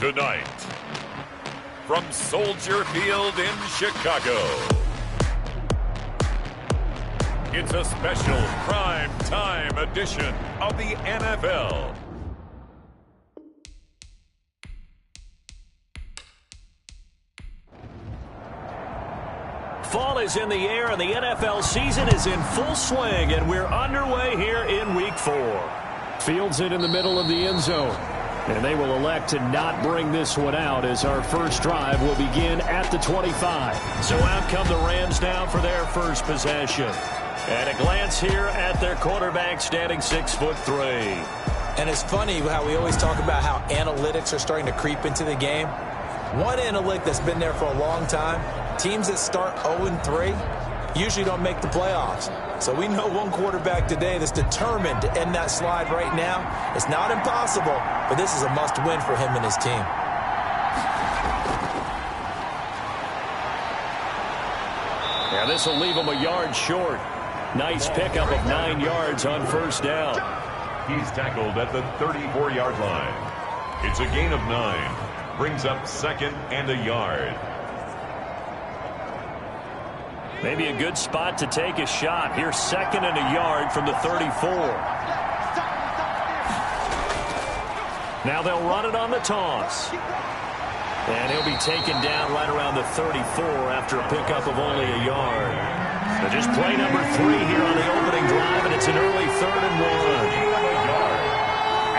Tonight, from Soldier Field in Chicago, it's a special prime time edition of the NFL. Fall is in the air and the NFL season is in full swing, and we're underway here in Week 4. Fields it in the middle of the end zone, and they will elect to not bring this one out as our first drive will begin at the 25. So out come the Rams now for their first possession. And a glance here at their quarterback standing 6'3". And it's funny how we always talk about how analytics are starting to creep into the game. One analytic that's been there for a long time, teams that start 0-3 usually don't make the playoffs. So we know one quarterback today that's determined to end that slide right now. It's not impossible, but this is a must-win for him and his team. Yeah, this will leave him a yard short. Nice pickup of 9 yards on first down. He's tackled at the 34-yard line. It's a gain of 9. Brings up 2nd and a yard. Maybe a good spot to take a shot. Here's 2nd and a yard from the 34. Now they'll run it on the toss. And he'll be taken down right around the 34 after a pickup of only a yard. So just play number 3 here on the opening drive, and it's an early 3rd and 1.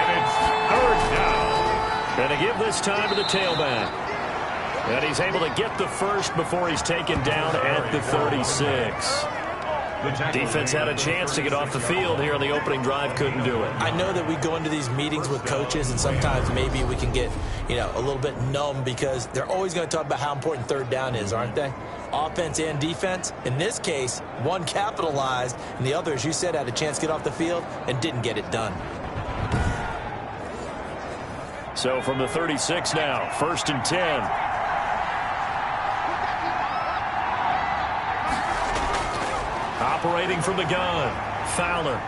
And it's 3rd down. And to give this time to the tailback. And he's able to get the first before he's taken down at the 36. Defense had a chance to get off the field here on the opening drive, couldn't do it. I know that we go into these meetings with coaches, and sometimes maybe we can get, a little bit numb because they're always going to talk about how important 3rd down is, aren't they? Offense and defense. In this case, one capitalized, and the other, as you said, had a chance to get off the field and didn't get it done. So from the 36 now, 1st and 10. Operating from the gun, Fowler.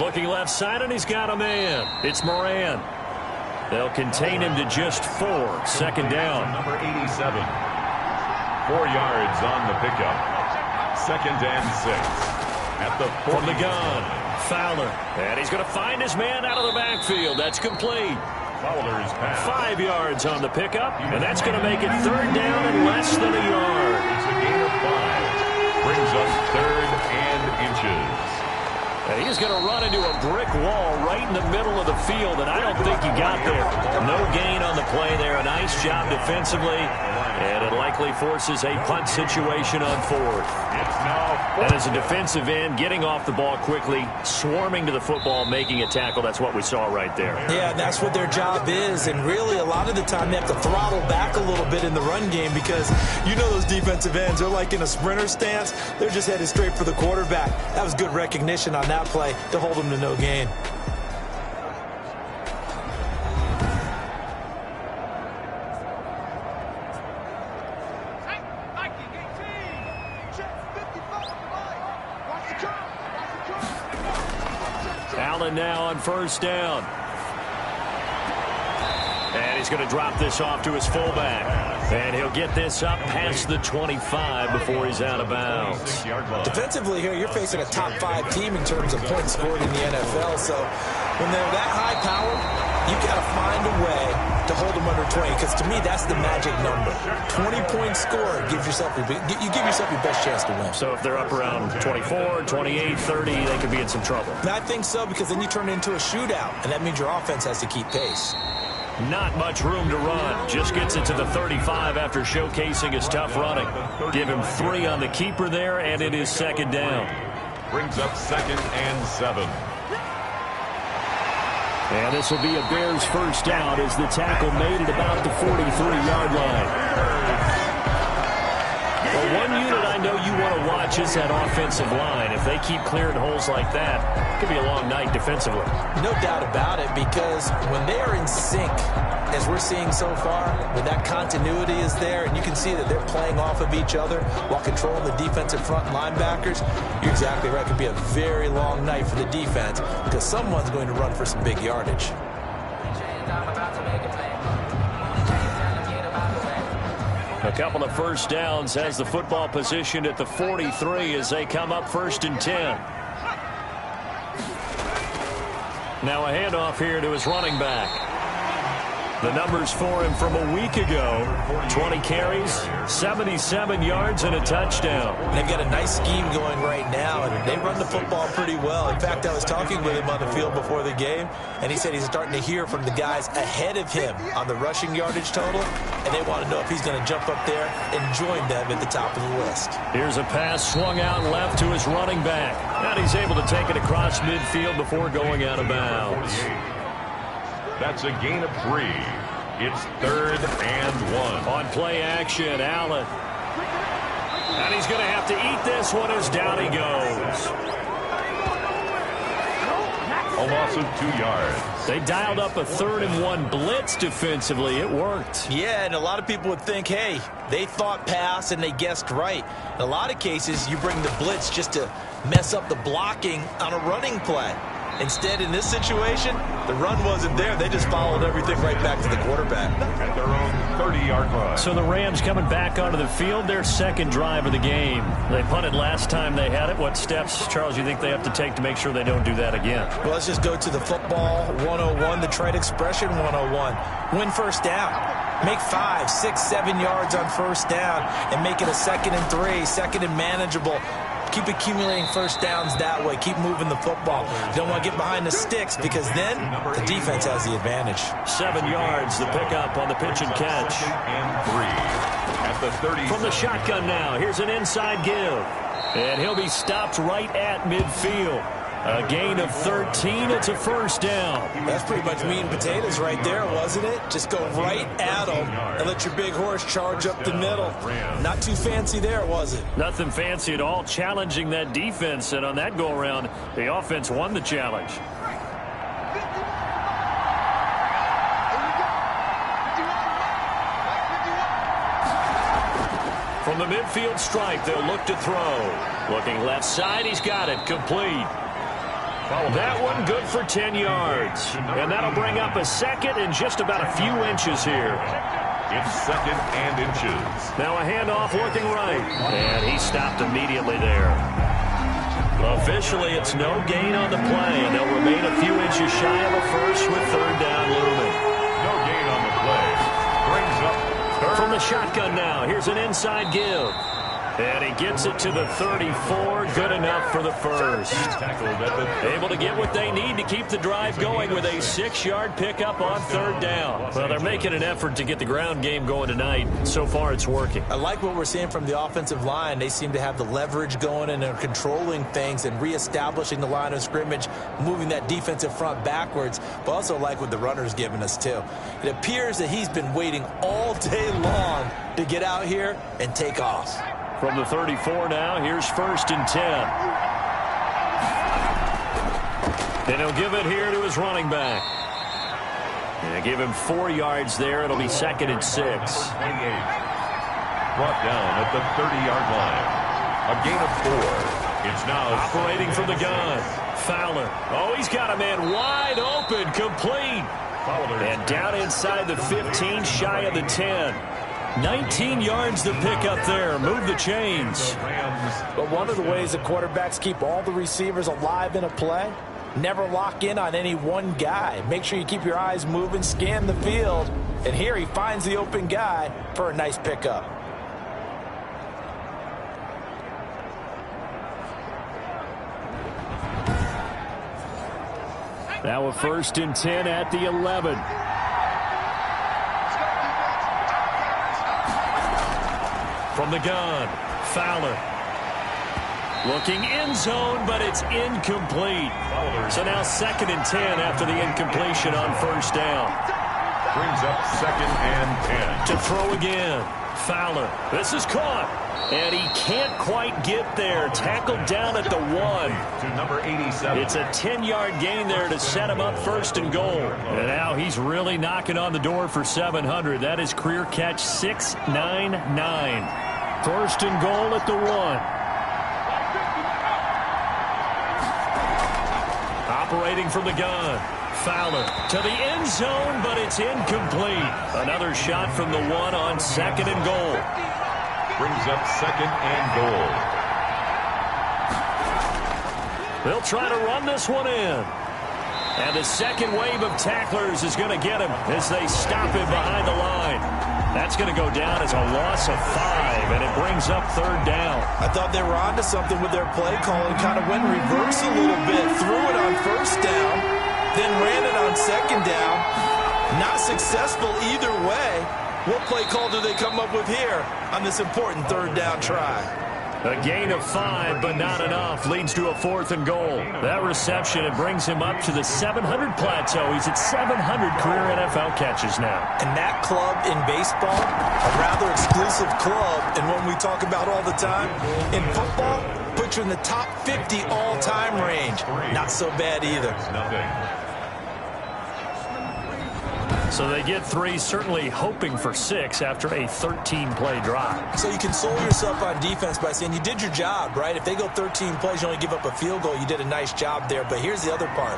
Looking left side, and he's got a man. It's Moran. They'll contain him to just 4. 2nd down. Number 87. 4 yards on the pickup. 2nd and 6. At the 40. From the gun, Fowler. And he's going to find his man out of the backfield. That's complete. Fowler's pass. 5 yards on the pickup, and that's going to make it 3rd down and less than a yard. It's a gain of 5. Brings us 3rd and inches. And he's going to run into a brick wall right in the middle of the field, and I don't think he got there. No gain on the play there. A nice job defensively, and it likely forces a punt situation on 4th. It's now 4th. And as a defensive end, getting off the ball quickly, swarming to the football, making a tackle, that's what we saw right there. Yeah, that's what their job is, and really a lot of the time they have to throttle back a little bit in the run game because those defensive ends, they're like in a sprinter stance. They're just headed straight for the quarterback. That was good recognition on that play to hold them to no gain. Allen now on 1st down. And he's going to drop this off to his fullback. And he'll get this up past the 25 before he's out of bounds. Defensively here, you're facing a top 5 team in terms of points scored in the NFL. So when they're that high power, you've got to find a way to hold them under 20. Because to me, that's the magic number. 20-point score gives yourself you give yourself your best chance to win. So if they're up around 24, 28, 30, they could be in some trouble. And I think so, because then you turn it into a shootout, and that means your offense has to keep pace. Not much room to run. Just gets it to the 35 after showcasing his tough running. Give him 3 on the keeper there, and it is 2nd down. Brings up 2nd and 7. And this will be a Bears first down as the tackle made at about the 43-yard line. Well, one unit I know you want to watch is that offensive line. If they keep clearing holes like that, it could be a long night defensively. No doubt about it, because when they are in sync, as we're seeing so far, when that continuity is there, and you can see that they're playing off of each other while controlling the defensive front linebackers, you're exactly right. It could be a very long night for the defense because someone's going to run for some big yardage. A couple of first downs has the football positioned at the 43 as they come up 1st and 10. Now a handoff here to his running back. The numbers for him from a week ago: 20 carries, 77 yards, and a touchdown. They've got a nice scheme going right now, and they run the football pretty well. In fact, I was talking with him on the field before the game, and he said he's starting to hear from the guys ahead of him on the rushing yardage total, and they want to know if he's going to jump up there and join them at the top of the list. Here's a pass swung out left to his running back. And he's able to take it across midfield before going out of bounds. That's a gain of 3. It's 3rd and 1. On play action, Allen. And he's going to have to eat this one as down he goes. A loss of 2 yards. They dialed up a 3rd and 1 blitz defensively. It worked. Yeah, and a lot of people would think, hey, they thought pass and they guessed right. In a lot of cases, you bring the blitz just to mess up the blocking on a running play. Instead, in this situation, the run wasn't there. They just followed everything right back to the quarterback. At their own 30-yard line. So the Rams coming back onto the field, their second drive of the game. They punted last time they had it. What steps, Charles, you think they have to take to make sure they don't do that again? Well, let's just go to the football 101, the trade expression 101. Win first down. Make 5, 6, 7 yards on first down and make it a 2nd and 3, 2nd and manageable. Keep accumulating first downs that way. Keep moving the football. You don't want to get behind the sticks because then the defense has the advantage. 7 yards, the pickup on the pitch and catch. And 3 at the 30. From the shotgun now, here's an inside give. And he'll be stopped right at midfield. A gain of 13. It's a first down. That's pretty much meat and potatoes right there, wasn't it? Just go right at them and let your big horse charge up the middle. Not too fancy there, was it? Nothing fancy at all, challenging that defense. And on that go-around, the offense won the challenge. From the midfield stripe, they'll look to throw. Looking left side, he's got it. Complete. That one good for 10 yards. And that'll bring up a second and just about a few inches here. It's 2nd and inches. Now a handoff looking right. And he stopped immediately there. Officially, it's no gain on the play, and they'll remain a few inches shy of a first with 3rd down looming. No gain on the play. Brings up 3rd. From the shotgun now, here's an inside give. And he gets it to the 34. Good enough for the first. Able to get what they need to keep the drive going with a 6-yard pickup on 3rd down. Well, they're making an effort to get the ground game going tonight. So far, it's working. I like what we're seeing from the offensive line. They seem to have the leverage going and they're controlling things and reestablishing the line of scrimmage, moving that defensive front backwards. But also like what the runner's giving us, too. It appears that he's been waiting all day long to get out here and take off. From the 34 now, here's 1st and 10. And he'll give it here to his running back. And they give him 4 yards there. It'll be 2nd and 6. Brought down at the 30-yard line. A gain of 4. It's now operating from the gun. Fowler. Oh, he's got a man wide open, complete. And down inside the 15, shy of the 10. 19 yards to pick up there. Move the chains. But one of the ways the quarterbacks keep all the receivers alive in a play, never lock in on any one guy. Make sure you keep your eyes moving, scan the field. And here he finds the open guy for a nice pickup. Now a 1st and 10 at the 11. From the gun, Fowler. Looking end zone, but it's incomplete. So now 2nd and 10 after the incompletion on 1st down. Brings up 2nd and 10. To throw again, Fowler. This is caught. And he can't quite get there. Tackled down at the 1. To number 87. It's a 10-yard gain there to set him up 1st and goal. And now he's really knocking on the door for 700. That is career catch 699. 1st and goal at the 1. Operating from the gun. Fowler to the end zone, but it's incomplete. Another shot from the 1 on 2nd and goal. Brings up 2nd and goal. They'll try to run this one in. And the second wave of tacklers is going to get him as they stop him behind the line. That's going to go down as a loss of 5, and it brings up 3rd down. I thought they were onto something with their play call and kind of went reverse a little bit. Threw it on 1st down, then ran it on 2nd down. Not successful either way. What play call do they come up with here on this important 3rd down try? A gain of 5, but not enough. Leads to a 4th and goal. That reception, it brings him up to the 700 plateau. He's at 700 career NFL catches now. And that club in baseball, a rather exclusive club, and one we talk about all the time. In football, puts you in the top 50 all-time range. Not so bad either. So they get 3, certainly hoping for 6 after a 13-play drive. So you console yourself on defense by saying you did your job, right? If they go 13 plays, you only give up a field goal, you did a nice job there. But here's the other part.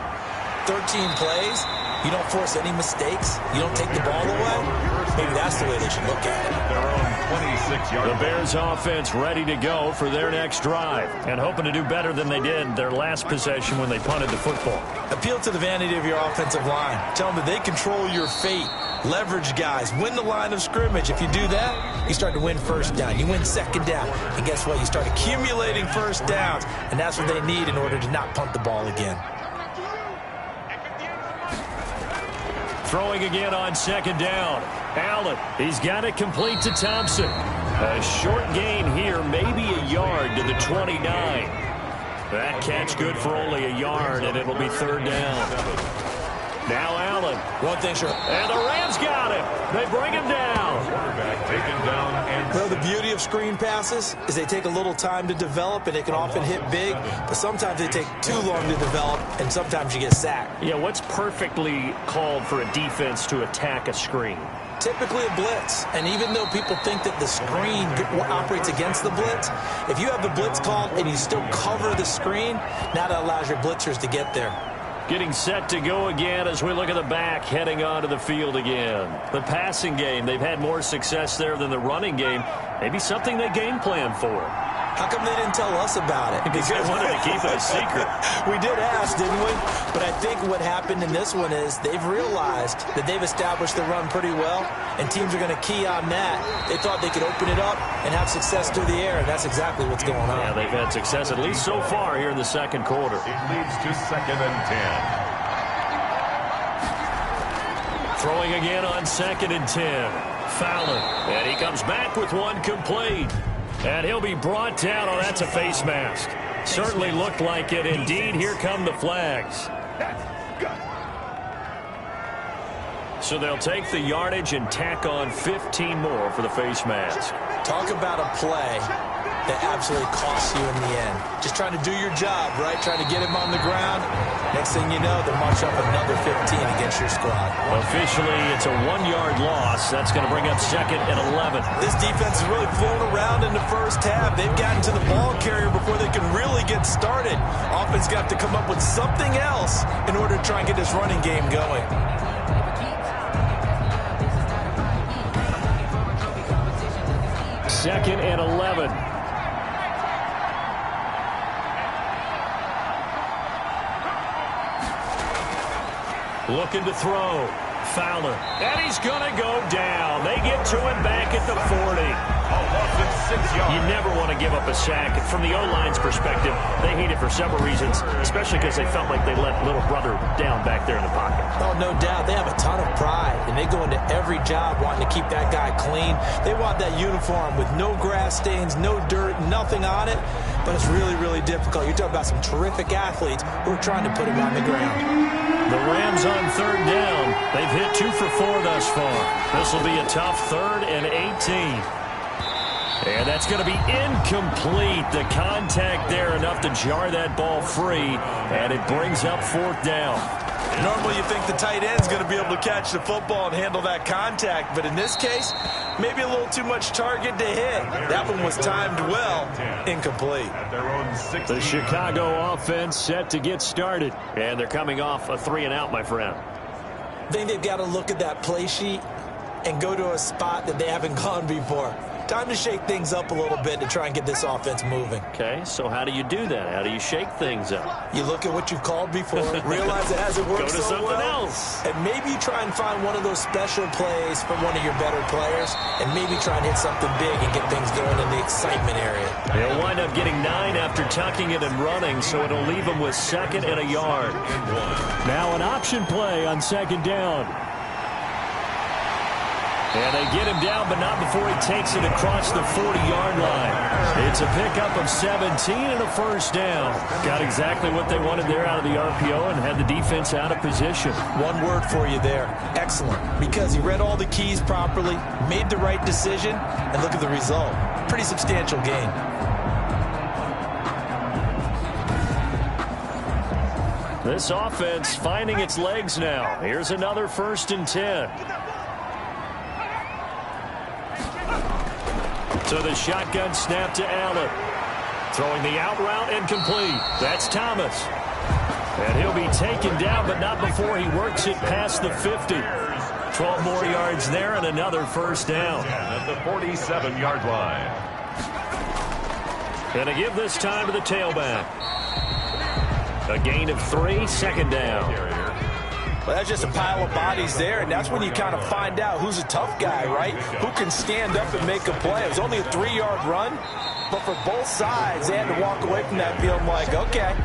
13 plays, you don't force any mistakes, you don't take the ball away. Maybe that's the way they should look at it. Their own 26-yard. The Bears offense ready to go for their next drive and hoping to do better than they did their last possession when they punted the football. Appeal to the vanity of your offensive line. Tell them that they control your fate. Leverage guys. Win the line of scrimmage. If you do that, you start to win 1st down. You win 2nd down. And guess what? You start accumulating 1st downs. And that's what they need in order to not punt the ball again. Throwing again on 2nd down. Allen, he's got it complete to Thompson. A short gain here, maybe a yard to the 29. That catch good for only a yard, and it'll be 3rd down. Now Allen. One thing sure. And the Rams got him. They bring him down. Quarterback taken down. And well, the beauty of screen passes is they take a little time to develop, and they can often hit big, but sometimes they take too long to develop, and sometimes you get sacked. Yeah, what's perfectly called for a defense to attack a screen? Typically a blitz, and even though people think that the screen operates against the blitz, if you have the blitz called and you still cover the screen, now that allows your blitzers to get there. Getting set to go again as we look at the back, heading onto the field again. The passing game, they've had more success there than the running game. Maybe something they game plan for. How come they didn't tell us about it? Because they wanted to keep it a secret. We did ask, didn't we? But I think what happened in this one is they've realized that they've established the run pretty well, and teams are going to key on that. They thought they could open it up and have success through the air, and that's exactly what's going on. Yeah, they've had success, at least so far, here in the 2nd quarter. it leads to 2nd and 10. Throwing again on 2nd and 10. Fowler, and he comes back with one complete. And he'll be brought down. Oh, that's a face mask. Certainly looked like it. Indeed, here come the flags. So they'll take the yardage and tack on 15 more for the face mask. Talk about a play that absolutely costs you in the end. Just trying to do your job, right? Trying to get him on the ground. Next thing you know, they'll march up another 15 against your squad. Officially, it's a 1-yard loss. That's going to bring up 2nd and 11. This defense has really flown around in the 1st half. They've gotten to the ball carrier before they can really get started. Offense got to come up with something else in order to try and get this running game going. Second and 11. Looking to throw. Fowler. And he's going to go down. They get to him back at the 40. You never want to give up a sack. From the O-line's perspective, they hate it for several reasons, especially because they felt like they let little brother down back there in the pocket. Oh, no doubt. They have a ton of pride, and they go into every job wanting to keep that guy clean. They want that uniform with no grass stains, no dirt, nothing on it, but it's really, really difficult. You're talking about some terrific athletes who are trying to put him on the ground. The Rams on 3rd down. They've hit 2 for 4 thus far. This will be a tough 3rd and 18. And that's going to be incomplete. The contact there enough to jar that ball free, and it brings up 4th down. Normally you think the tight end's going to be able to catch the football and handle that contact, but in this case, Maybe a little too much target to hit. That one was timed well. Incomplete. The Chicago offense set to get started. And they're coming off a 3-and-out, my friend. I think they've got to look at that play sheet and go to a spot that they haven't gone before. Time to shake things up a little bit to try and get this offense moving. Okay, so how do you do that? How do you shake things up? You look at what you've called before, realize it hasn't worked so well. Go to something else. And maybe try and find one of those special plays from one of your better players, and maybe try and hit something big and get things going in the excitement area. He'll wind up getting 9 after tucking it and running, so it'll leave him with 2nd and a yard. Now an option play on 2nd down. And they get him down, but not before he takes it across the 40-yard line. It's a pickup of 17 and a 1st down. Got exactly what they wanted there out of the RPO and had the defense out of position. One word for you there. Excellent. Because he read all the keys properly, made the right decision, and look at the result. Pretty substantial gain. This offense finding its legs now. Here's another 1st and 10. So the shotgun snap to Allen. Throwing the out route incomplete. That's Thomas. And he'll be taken down, but not before he works it past the 50. 12 more yards there and another 1st down. At the 47-yard line. And to give this time to the tailback. A gain of 3, 2nd down. Well, that's just a pile of bodies there, and that's when you kind of find out who's a tough guy, right? Who can stand up and make a play. It was only a 3-yard run, but for both sides, they had to walk away from that field like, okay,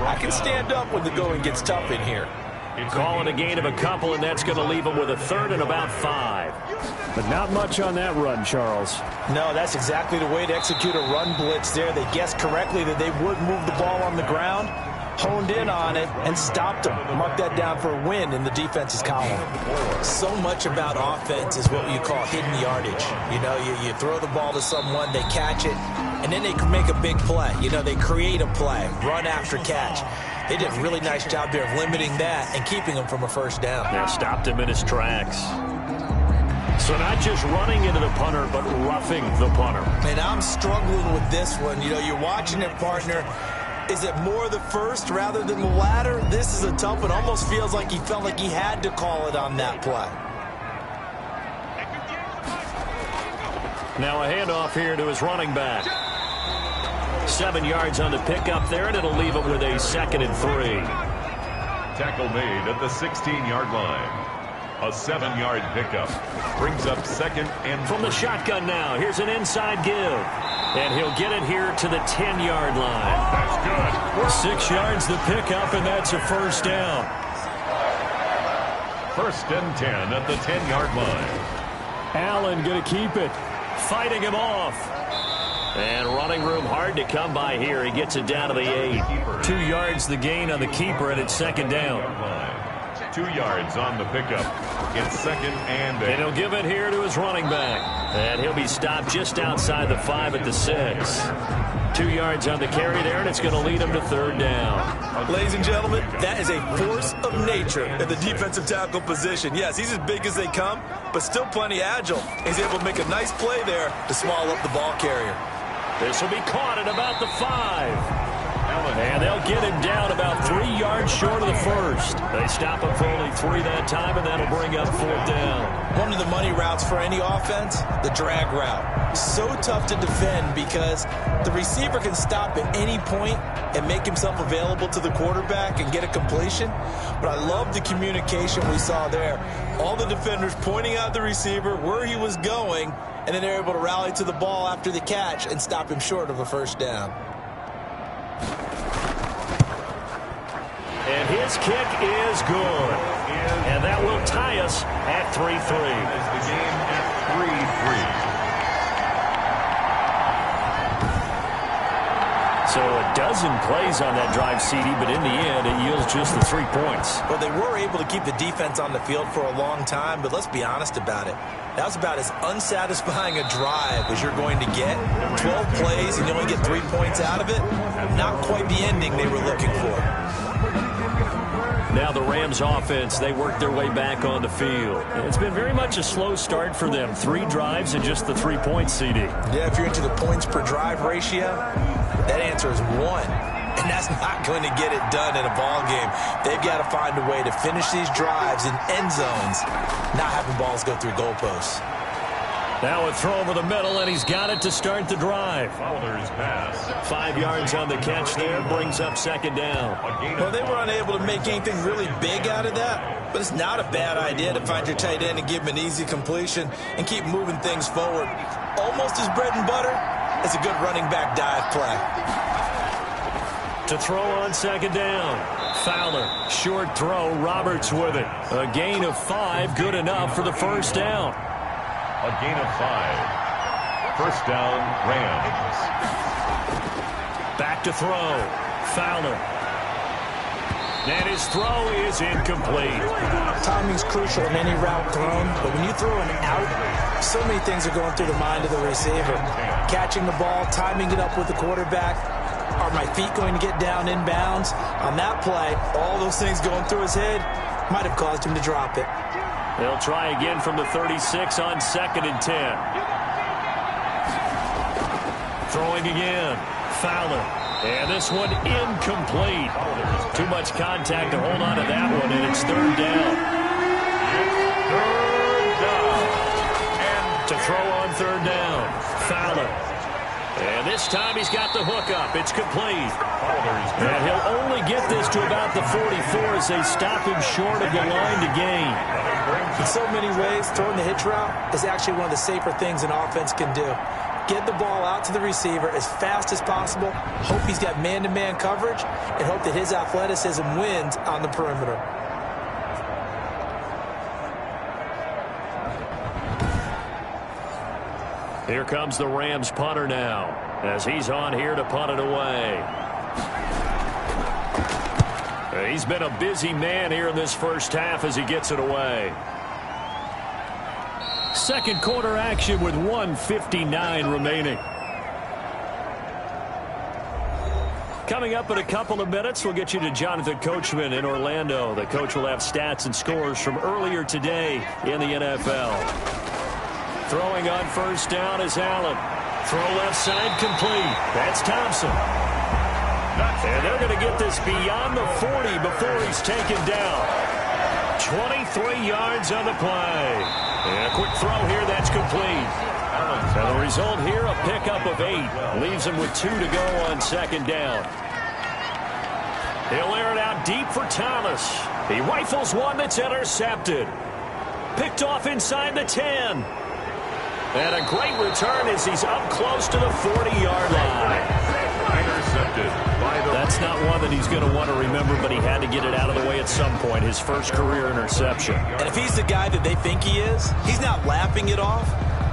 I can stand up when the going gets tough in here. Calling a gain of a couple, and that's going to leave them with a 3rd and about 5. But not much on that run, Charles. No, that's exactly the way to execute a run blitz there. They guessed correctly that they would move the ball on the ground, honed in on it, and stopped them. Mark that down for a win in the defense's column. So much about offense is what you call hidden yardage. You know, you throw the ball to someone, they catch it, and then they can make a big play. You know, they create a play, run after catch. They did a really nice job there of limiting that and keeping him from a 1st down. Now stopped him in his tracks. So not just running into the punter, but roughing the punter. And I'm struggling with this one. You know, you're watching it, partner. Is it more the first rather than the latter? This is a tough one. Almost feels like he felt like he had to call it on that play. Now a handoff here to his running back. 7 yards on the pickup there, and it'll leave him with a 2nd and 3. Tackle made at the 16-yard line. A 7-yard pickup. Brings up 2nd and 3. From the shotgun now, here's an inside give. And he'll get it here to the 10-yard line. That's good. 6 yards the pickup, and that's a 1st down. 1st and 10 at the 10-yard line. Allen going to keep it. Fighting him off. And running room hard to come by here. He gets it down to the 8. 2 yards the gain on the keeper, and it's 2nd down. 2 yards on the pickup. It's 2nd and 8. And he'll give it here to his running back. And he'll be stopped just outside the 5 at the 6. 2 yards on the carry there, and it's going to lead him to 3rd down. Ladies and gentlemen, that is a force of nature in the defensive tackle position. Yes, he's as big as they come, but still plenty agile. He's able to make a nice play there to swallow up the ball carrier. This will be caught at about the 5. And they'll get him down about 3 yards short of the 1st. They stop him for only 3 that time, and that'll bring up 4th down. One of the money routes for any offense, the drag route. So tough to defend because the receiver can stop at any point and make himself available to the quarterback and get a completion. But I love the communication we saw there. All the defenders pointing out the receiver, where he was going, and then they're able to rally to the ball after the catch and stop him short of a 1st down. And his kick is good. And that will tie us at 3-3. The game at 3-3. So a dozen plays on that drive, CD, but in the end, it yields just the 3 points. Well, they were able to keep the defense on the field for a long time, but let's be honest about it. That was about as unsatisfying a drive as you're going to get. 12 plays and you only get 3 points out of it. Not quite the ending they were looking for. Now the Rams offense, they work their way back on the field. It's been very much a slow start for them. 3 drives and just the 3 points, CD. Yeah, if you're into the points per drive ratio, that answer is 1. And that's not going to get it done in a ball game. They've got to find a way to finish these drives in end zones, not having balls go through goalposts. Now a throw over the middle, and he's got it to start the drive. Fowler's pass. 5 yards on the catch there, brings up 2nd down. Well, they were unable to make anything really big out of that, but it's not a bad idea to find your tight end and give him an easy completion and keep moving things forward. Almost his bread and butter is a good running back dive play. To throw on 2nd down. Fowler, short throw, Roberts with it. A gain of 5, good enough for the 1st down. A gain of 5. 1st down, Rams. Back to throw. Fowler. And his throw is incomplete. Timing's crucial in any route thrown, but when you throw an out, so many things are going through the mind of the receiver. Catching the ball, timing it up with the quarterback. Are my feet going to get down inbounds? On that play, all those things going through his head might have caused him to drop it. They'll try again from the 36 on 2nd and 10. Throwing again. Fowler. And this one incomplete. Too much contact to hold on to that one, and it's 3rd down. And to throw on 3rd down. Fowler. And this time he's got the hook up. It's complete. And he'll only get this to about the 44 as they stop him short of the line to gain. In so many ways, throwing the hitch route is actually one of the safer things an offense can do. Get the ball out to the receiver as fast as possible, hope he's got man-to-man coverage, and hope that his athleticism wins on the perimeter. Here comes the Rams punter now, as he's on here to punt it away. He's been a busy man here in this 1st half as he gets it away. 2nd quarter action with 1:59 remaining. Coming up in a couple of minutes, we'll get you to Jonathan Coachman in Orlando. The coach will have stats and scores from earlier today in the NFL. Throwing on 1st down is Allen. Throw left side complete. That's Thompson. And they're going to get this beyond the 40 before he's taken down. 23 yards on the play. And a quick throw here, that's complete. And the result here, a pickup of 8. Leaves him with 2 to go on 2nd down. He'll air it out deep for Thomas. He rifles one that's intercepted. Picked off inside the 10. And a great return as he's up close to the 40-yard line. Intercepted by the... That's not one that he's going to want to remember, but he had to get it out of the way at some point. His first career interception. And if he's the guy that they think he is, he's not laughing it off,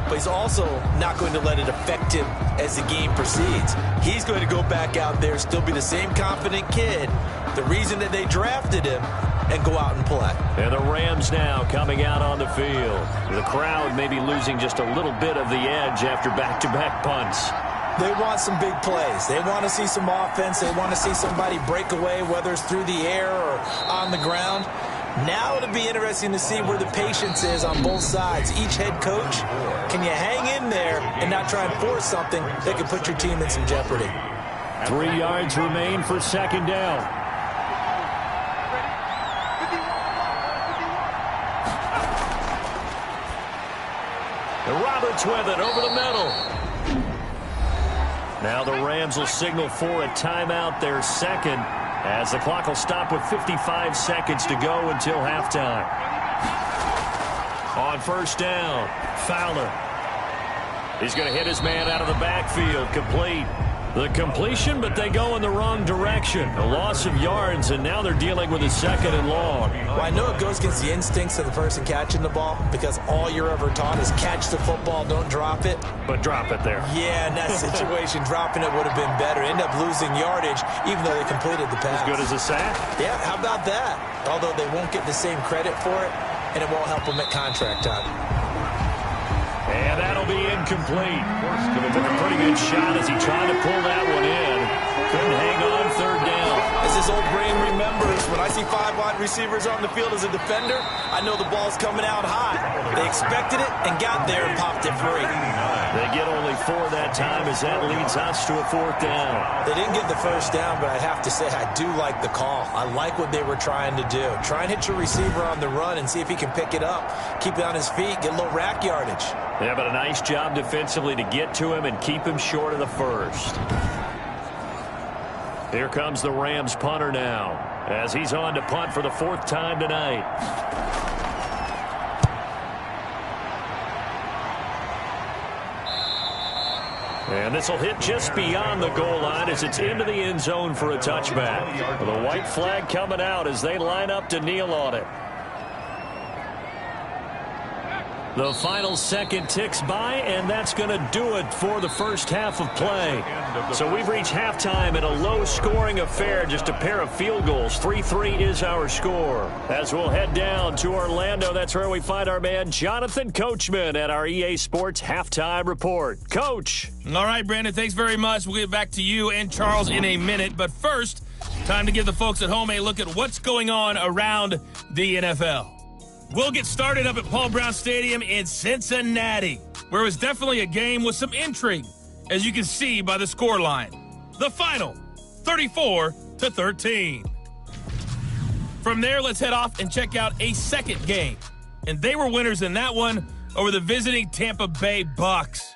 but he's also not going to let it affect him as the game proceeds. He's going to go back out there, still be the same confident kid, the reason that they drafted him, and go out and play. And the Rams now coming out on the field. The crowd may be losing just a little bit of the edge after back-to-back punts. They want some big plays. They want to see some offense. They want to see somebody break away, whether it's through the air or on the ground. Now it'll be interesting to see where the patience is on both sides. Each head coach, can you hang in there and not try and force something that could put your team in some jeopardy? 3 yards remain for 2nd down. And Roberts with it over the middle. Now the Rams will signal for a timeout, their 2nd, as the clock will stop with 55 seconds to go until halftime. On 1st down, Fowler. He's going to hit his man out of the backfield, complete. The completion, but they go in the wrong direction. A loss of yards, and now they're dealing with a 2nd and long. Well, I know it goes against the instincts of the person catching the ball because all you're ever taught is catch the football, don't drop it. But drop it there. Yeah, in that situation, dropping it would have been better. End up losing yardage, even though they completed the pass. As good as a sack? Yeah, how about that? Although they won't get the same credit for it, and it won't help them at contract time. And that'll be incomplete. Took a pretty good shot as he tried to pull that one in. Couldn't hang on 3rd down. As a his old brain remembers. When I see 5 wide receivers on the field as a defender, I know the ball's coming out high. They expected it and got there and popped it free. They get only 4 that time as that leads us to a 4th down. They didn't get the first down, but I have to say I do like the call. I like what they were trying to do. Try and hit your receiver on the run and see if he can pick it up. Keep it on his feet, get a little rack yardage. Yeah, but a nice job defensively to get to him and keep him short of the first. Here comes the Rams punter now as he's on to punt for the 4th time tonight. And this will hit just beyond the goal line as it's into the end zone for a touchback. The white flag coming out as they line up to kneel on it. The final second ticks by, and that's going to do it for the first half of play. So we've reached halftime in a low-scoring affair, just a pair of field goals. 3-3 is our score. As we'll head down to Orlando, that's where we find our man Jonathan Coachman at our EA Sports Halftime Report. Coach. All right, Brandon, thanks very much. We'll get back to you and Charles in a minute. But first, time to give the folks at home a look at what's going on around the NFL. We'll get started up at Paul Brown Stadium in Cincinnati, where it was definitely a game with some intrigue, as you can see by the scoreline. The final, 34-13. From there, let's head off and check out a second game. And they were winners in that one over the visiting Tampa Bay Bucks.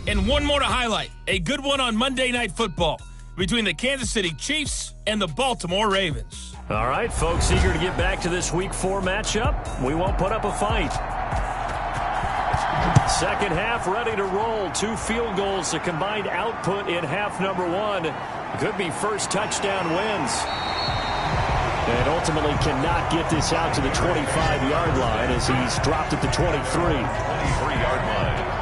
And one more to highlight, a good one on Monday Night Football between the Kansas City Chiefs and the Baltimore Ravens. All right, folks, eager to get back to this Week 4 matchup. We won't put up a fight. Second half ready to roll. 2 field goals, the combined output in half number 1. Could be first touchdown wins. And ultimately cannot get this out to the 25-yard line as he's dropped at the 23. 23-yard line.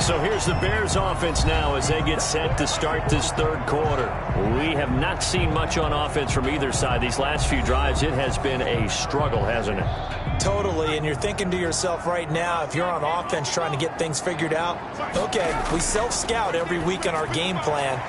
So here's the Bears offense now as they get set to start this third quarter. We have not seen much on offense from either side. These last few drives, it has been a struggle, hasn't it? Totally, and you're thinking to yourself right now, if you're on offense trying to get things figured out, okay, we self-scout every week on our game plan.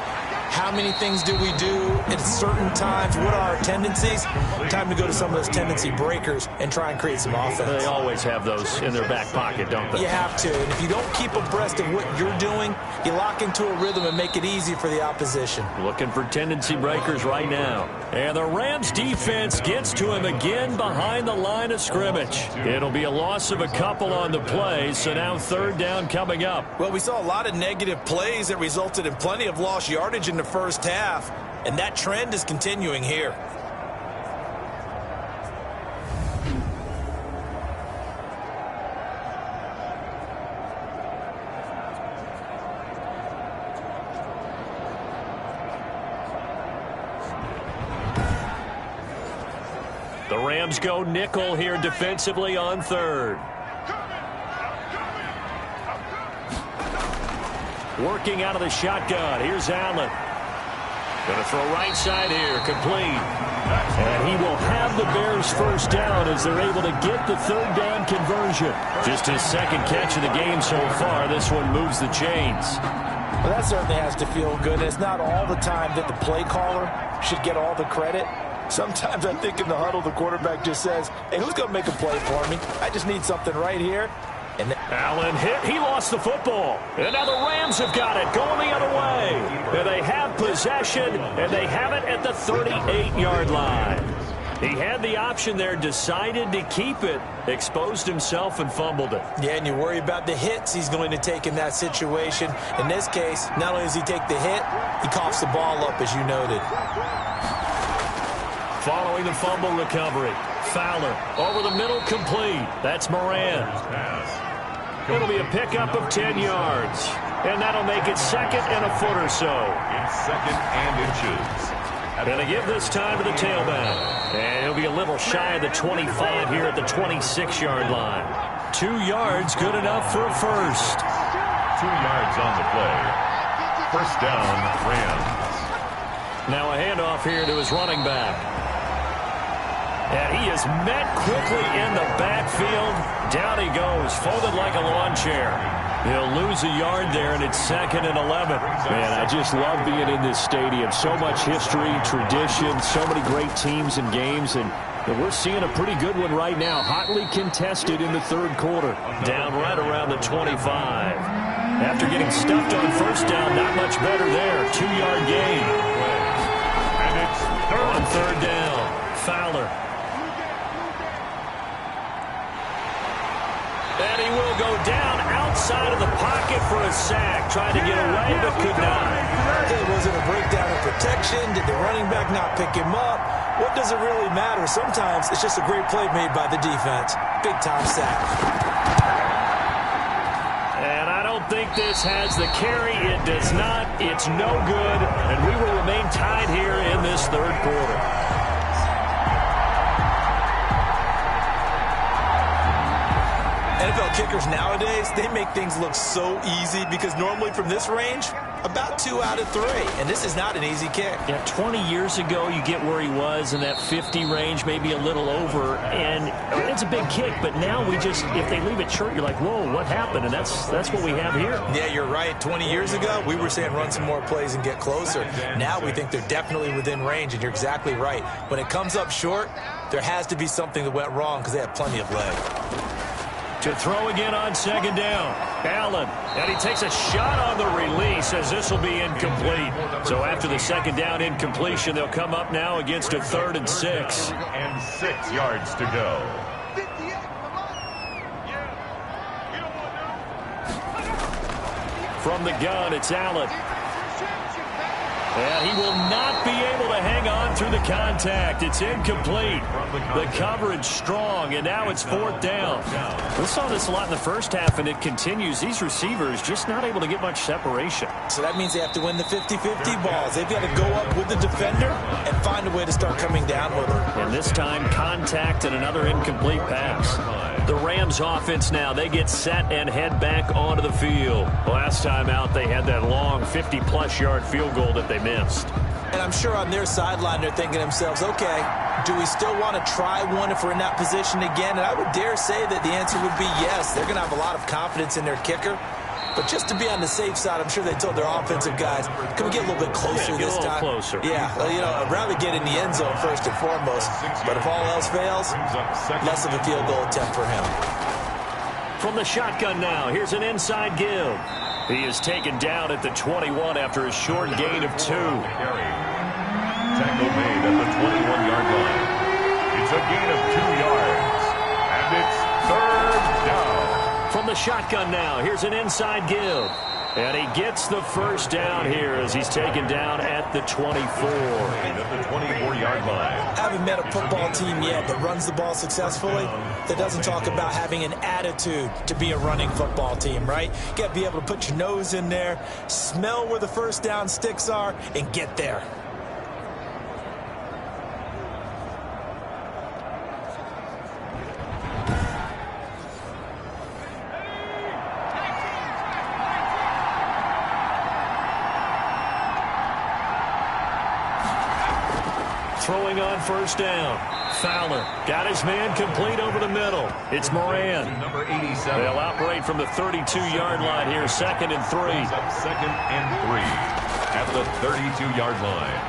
How many things do we do at certain times? What are our tendencies? Time to go to some of those tendency breakers and try and create some offense. They always have those in their back pocket, don't they? You have to. And if you don't keep abreast of what you're doing, you lock into a rhythm and make it easy for the opposition. Looking for tendency breakers right now. And the Rams defense gets to him again behind the line of scrimmage. It'll be a loss of a couple on the play, so now third down coming up. Well, we saw a lot of negative plays that resulted in plenty of lost yardage in the first half, and that trend is continuing here. The Rams go nickel here defensively on third. Working out of the shotgun. Here's Allen. Going to throw right side here. Complete. And he will have the Bears first down as they're able to get the third down conversion. Just his second catch of the game so far. This one moves the chains. Well, that certainly has to feel good. It's not all the time that the play caller should get all the credit. Sometimes I think in the huddle, the quarterback just says, hey, who's going to make a play for me? I just need something right here. And Allen hit. He lost the football. And now the Rams have got it going the other way. And they have possession, and they have it at the 38-yard line. He had the option there, decided to keep it, exposed himself and fumbled it. Yeah, and you worry about the hits he's going to take in that situation. In this case, not only does he take the hit, he coughs the ball up, as you noted. Following the fumble recovery, Fowler over the middle, complete. That's Moran. It'll be a pickup of 10 yards. And that'll make it second and a foot or so. It's second and inches. Going to give this time to the tailback. And he'll be a little shy of the 25 here at the 26-yard line. 2 yards, good enough for a first. 2 yards on the play. First down, Rams. Now a handoff here to his running back. And he is met quickly in the backfield. Down he goes, folded like a lawn chair. He'll lose a yard there, and it's 2nd and 11. Man, I just love being in this stadium. So much history, tradition, so many great teams and games, and we're seeing a pretty good one right now. Hotly contested in the third quarter. Down right around the 25. After getting stuffed on first down, not much better there. 2-yard gain. And it's On third down, Fowler. And he will go down outside of the pocket for a sack. Tried to get away, but could not. Was it a breakdown of protection? Did the running back not pick him up? What does it really matter? Sometimes it's just a great play made by the defense. Big-time sack. And I don't think this has the carry. It does not. It's no good. And we will remain tied here in this third quarter. NFL kickers nowadays, they make things look so easy because normally from this range, about 2 out of 3. And this is not an easy kick. Yeah, 20 years ago, you get where he was in that 50 range, maybe a little over. And it's a big kick, but now we just, if they leave it short, you're like, whoa, what happened? And that's what we have here. Yeah, you're right. 20 years ago, we were saying run some more plays and get closer. Now we think they're definitely within range, and you're exactly right. When it comes up short, there has to be something that went wrong because they have plenty of leg. To throw again on 2nd down. Allen, and he takes a shot on the release as this will be incomplete. So after the 2nd down incompletion, they'll come up now against a 3rd and 6. and 6 yards to go. From the gun, it's Allen. And he will not be able to hang on through the contact. It's incomplete. The coverage strong, and now it's 4th down. We saw this a lot in the first half, and it continues. These receivers just not able to get much separation. So that means they have to win the 50-50 balls. They've got to go up with the defender and find a way to start coming down with them. And this time, contact and another incomplete pass. The Rams offense now, they get set and head back onto the field. Last time out, they had that long 50-plus yard field goal that they missed. And I'm sure on their sideline, they're thinking to themselves, okay, do we still want to try one if we're in that position again? And I would dare say that the answer would be yes. They're going to have a lot of confidence in their kicker. But just to be on the safe side, I'm sure they told their offensive guys, can we get a little bit closer this time? Closer. Yeah, well, you know, I'd rather get in the end zone first and foremost. But if all else fails, less of a field goal attempt for him. From the shotgun now, here's an inside give. He is taken down at the 21 after a short gain of 2. Tackle made at the 21-yard line. It's a gain of 2 yards. And it's 3rd down. From the shotgun now, here's an inside give. And he gets the first down here as he's taken down at the 24. At the 24-yard line. I haven't met a football team yet that runs the ball successfully that doesn't talk about having an attitude to be a running football team, right? You got to be able to put your nose in there, smell where the first down sticks are, and get there. Throwing on first down. Fowler got his man complete over the middle. It's Moran. Number 87. They'll operate from the 32-yard line here, 2nd and 3. 2nd and 3 at the 32-yard line.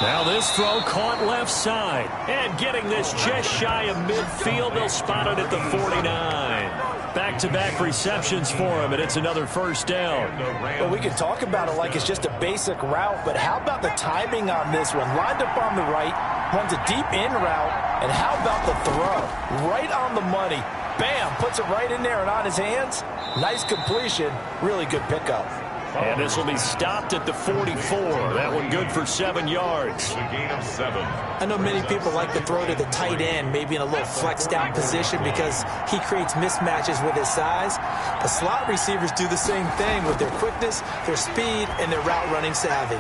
Now this throw caught left side. And getting this just shy of midfield, they'll spot it at the 49. Back-to-back receptions for him, and it's another first down. Well, we can talk about it like it's just a basic route, but how about the timing on this one? Lined up on the right, runs a deep in route, and how about the throw? Right on the money. Bam, puts it right in there and on his hands. Nice completion, really good pickup. And this will be stopped at the 44. That one good for 7 yards. A gain of 7. I know many people like to throw to the tight end, maybe in a little flexed down position because he creates mismatches with his size. The slot receivers do the same thing with their quickness, their speed, and their route running savvy.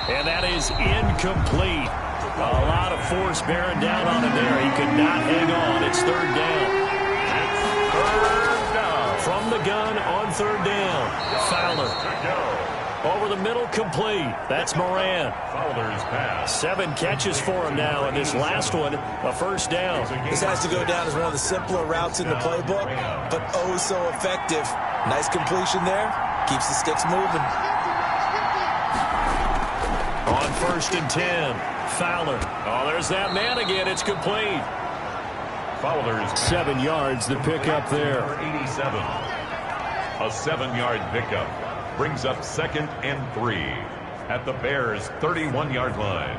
And that is incomplete. A lot of force bearing down on him there. He could not hang on. It's 3rd down. It's 3rd down. From the gun on 3rd down. Fowler. Over the middle, complete. That's Moran. Fowler's pass. 7 catches for him now, and this last one, a first down. This has to go down as one of the simpler routes in the playbook, but oh so effective. Nice completion there. Keeps the sticks moving. On 1st and 10, Fowler. Oh, there's that man again. It's complete. Fowler's 7 yards, the pickup there. 87. A 7-yard pickup brings up 2nd and 3 at the Bears' 31-yard line.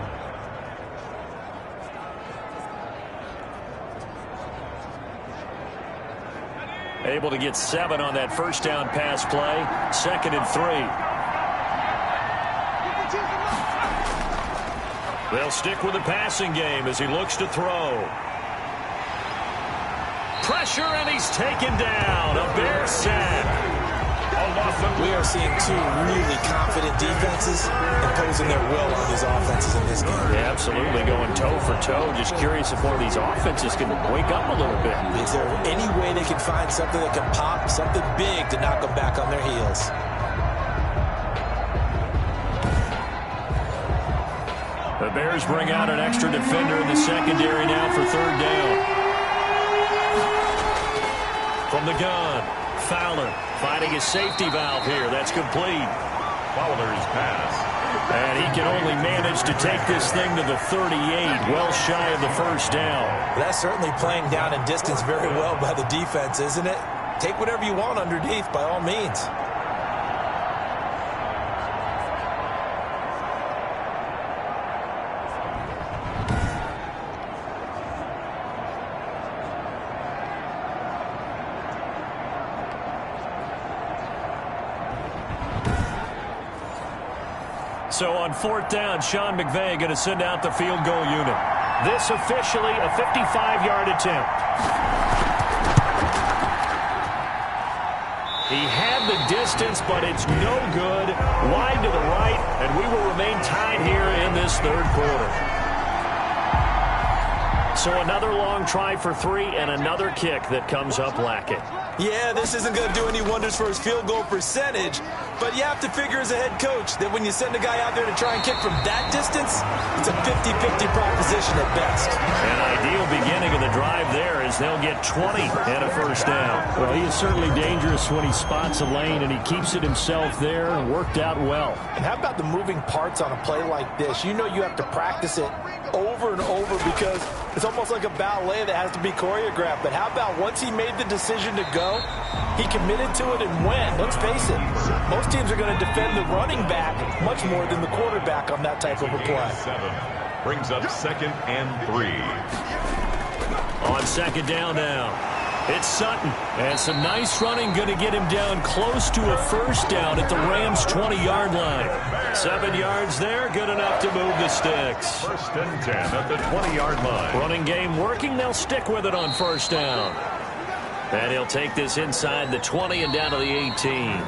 Able to get 7 on that first down pass play. 2nd and 3. They'll stick with the passing game as he looks to throw. Pressure, and he's taken down. A Bear sack. We are seeing 2 really confident defenses imposing their will on these offenses in this game. Yeah, absolutely, going toe for toe. Just curious if one of these offenses can wake up a little bit. Is there any way they can find something that can pop, something big to knock them back on their heels? The Bears bring out an extra defender in the secondary now for 3rd down. From the gun, Fowler finding his safety valve here. That's complete. Fowler's pass. And he can only manage to take this thing to the 38, well shy of the first down. That's certainly playing down in distance very well by the defense, isn't it? Take whatever you want underneath, by all means. So on 4th down, Sean McVay going to send out the field goal unit. This officially a 55-yard attempt. He had the distance, but it's no good. Wide to the right, and we will remain tied here in this 3rd quarter. So another long try for 3 and another kick that comes up lacking. Yeah, this isn't going to do any wonders for his field goal percentage, but you have to figure as a head coach that when you send a guy out there to try and kick from that distance, it's a 50-50 proposition at best. An ideal beginning of the drive there is they'll get 20 and a first down. Well, he is certainly dangerous when he spots a lane, and he keeps it himself there and worked out well. And how about the moving parts on a play like this? You know you have to practice it over and over because it's almost like a ballet that has to be choreographed. But how about once he made the decision to go, he committed to it and went. Let's face it, most teams are going to defend the running back much more than the quarterback on that type of a play. 7 brings up 2nd and 3. On 2nd down now, it's Sutton. And some nice running going to get him down close to a first down at the Rams' 20-yard line. 7 yards there, good enough to move the sticks. 1st and 10 at the 20-yard line. Running game working, they'll stick with it on first down. And he'll take this inside the 20 and down to the 18.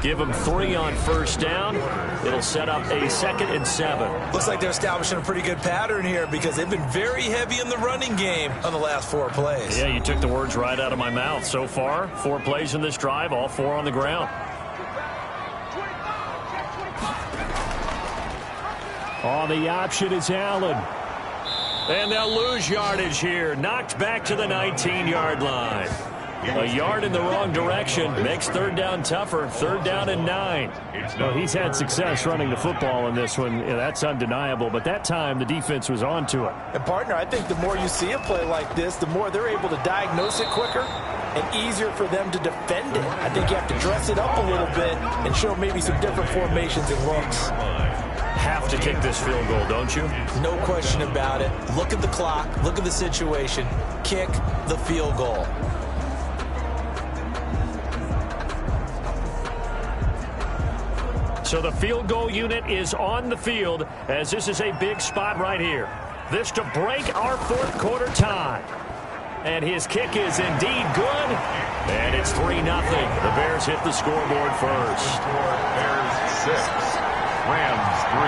Give him 3 on first down. It'll set up a 2nd and 7. Looks like they're establishing a pretty good pattern here because they've been very heavy in the running game on the last 4 plays. Yeah, you took the words right out of my mouth. So far, 4 plays in this drive, all 4 on the ground. On the option is Allen. And they'll lose yardage here. Knocked back to the 19-yard line. A yard in the wrong direction makes 3rd down tougher. 3rd down and 9. Well, he's had success running the football in this one. Yeah, that's undeniable. But that time, the defense was on to it. And, partner, I think the more you see a play like this, the more they're able to diagnose it quicker and easier for them to defend it. I think you have to dress it up a little bit and show maybe some different formations and looks. Have to kick this field goal, don't you? No question about it. Look at the clock. Look at the situation. Kick the field goal. So the field goal unit is on the field as this is a big spot right here. This to break our 4th quarter tie. And his kick is indeed good. And it's 3-0. The Bears hit the scoreboard first. Bears 6. Rams 3.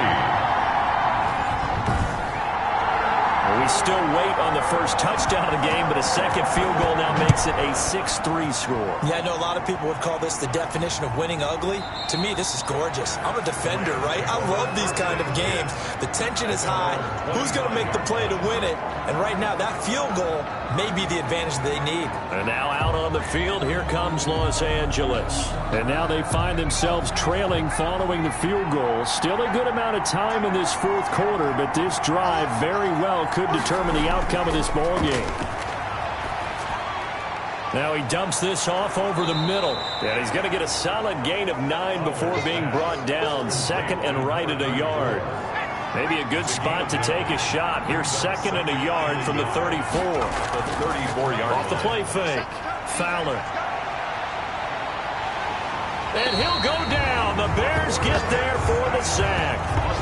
We still wait on the first touchdown of the game, but a second field goal now makes it a 6-3 score. Yeah, I know a lot of people would call this the definition of winning ugly. To me, this is gorgeous. I'm a defender, right? I love these kind of games. The tension is high. Who's going to make the play to win it? And right now, that field goal may be the advantage they need. And now out on the field, here comes Los Angeles. And now they find themselves trailing following the field goal. Still a good amount of time in this fourth quarter, but this drive very well could determine the outcome of this ball game. Now he dumps this off over the middle. And he's going to get a solid gain of 9 before being brought down. Second and right at a yard. Maybe a good spot to take a shot. Here's second and a yard from the 34. The 34-yard off the play fake. Fowler. And he'll go down. The Bears get there for the sack.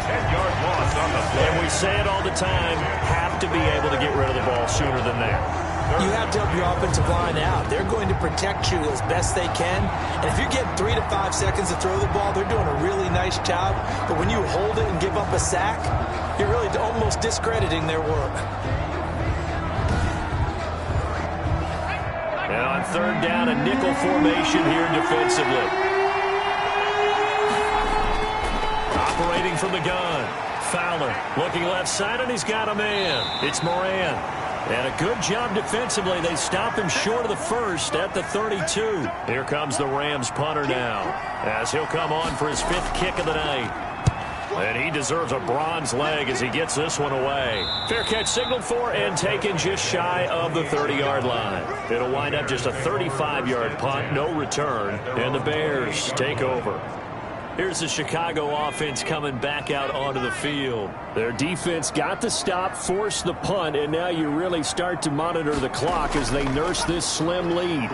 10-yard loss on the play. And we say it all the time, have to be able to get rid of the ball sooner than that. You have to help your offensive line out. They're going to protect you as best they can. And if you're getting 3 to 5 seconds to throw the ball, they're doing a really nice job. But when you hold it and give up a sack, you're really almost discrediting their work. Now on third down, a nickel formation here defensively. Operating from the gun. Fowler looking left side, and he's got a man. It's Moran. And a good job defensively. They stop him short of the first at the 32. Here comes the Rams punter now, as he'll come on for his 5th kick of the night. And he deserves a bronze leg as he gets this one away. Fair catch signaled for and taken just shy of the 30-yard line. It'll wind up just a 35-yard punt, no return, and the Bears take over. Here's the Chicago offense coming back out onto the field. Their defense got the stop, forced the punt, and now you really start to monitor the clock as they nurse this slim lead.